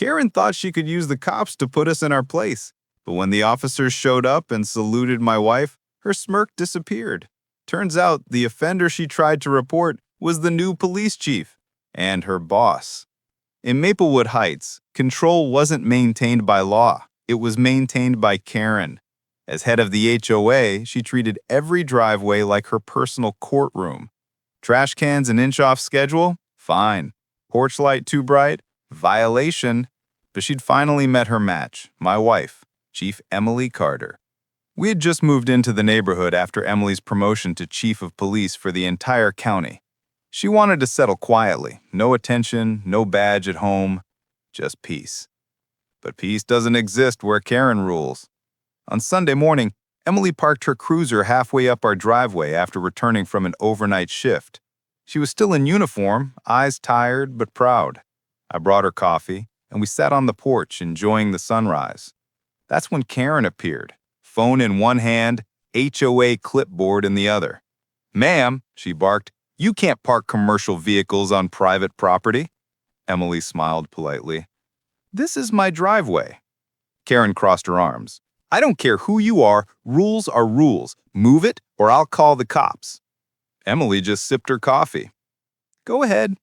Karen thought she could use the cops to put us in our place, but when the officers showed up and saluted my wife, her smirk disappeared. Turns out the offender she tried to report was the new police chief and her boss. In Maplewood Heights, control wasn't maintained by law. It was maintained by Karen. As head of the HOA, she treated every driveway like her personal courtroom. Trash cans an inch off schedule? Fine. Porch light too bright? Violation. But she'd finally met her match, my wife, Chief Emily Carter. We had just moved into the neighborhood after Emily's promotion to chief of police for the entire county. She wanted to settle quietly, no attention, no badge at home, just peace. But peace doesn't exist where Karen rules. On Sunday morning, Emily parked her cruiser halfway up our driveway after returning from an overnight shift. She was still in uniform, eyes tired but proud. I brought her coffee, and we sat on the porch enjoying the sunrise. That's when Karen appeared, phone in one hand, HOA clipboard in the other. "Ma'am," she barked, "you can't park commercial vehicles on private property." Emily smiled politely. "This is my driveway." Karen crossed her arms. "I don't care who you are, rules are rules. Move it or I'll call the cops." Emily just sipped her coffee. "Go ahead."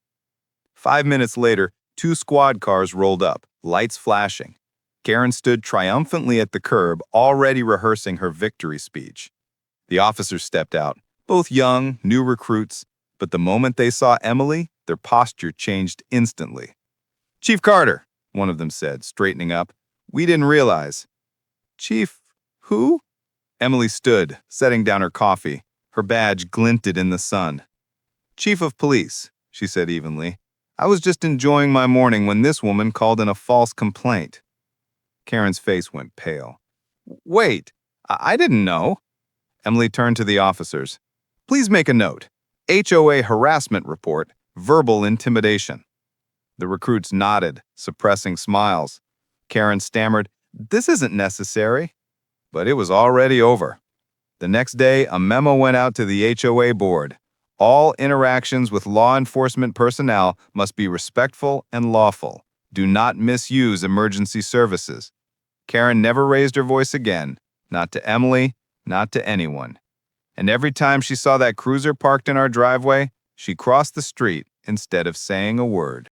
5 minutes later, 2 squad cars rolled up, lights flashing. Karen stood triumphantly at the curb, already rehearsing her victory speech. The officers stepped out, both young, new recruits, but the moment they saw Emily, their posture changed instantly. "Chief Carter," one of them said, straightening up. "We didn't realize." "Chief, who?" Emily stood, setting down her coffee. Her badge glinted in the sun. "Chief of police," she said evenly. "I was just enjoying my morning when this woman called in a false complaint." Karen's face went pale. "Wait, I didn't know." Emily turned to the officers. "Please make a note. HOA harassment report, verbal intimidation." The recruits nodded, suppressing smiles. Karen stammered, "This isn't necessary." But it was already over. The next day, a memo went out to the HOA board. All interactions with law enforcement personnel must be respectful and lawful. Do not misuse emergency services. Karen never raised her voice again, not to Emily, not to anyone. And every time she saw that cruiser parked in our driveway, she crossed the street instead of saying a word.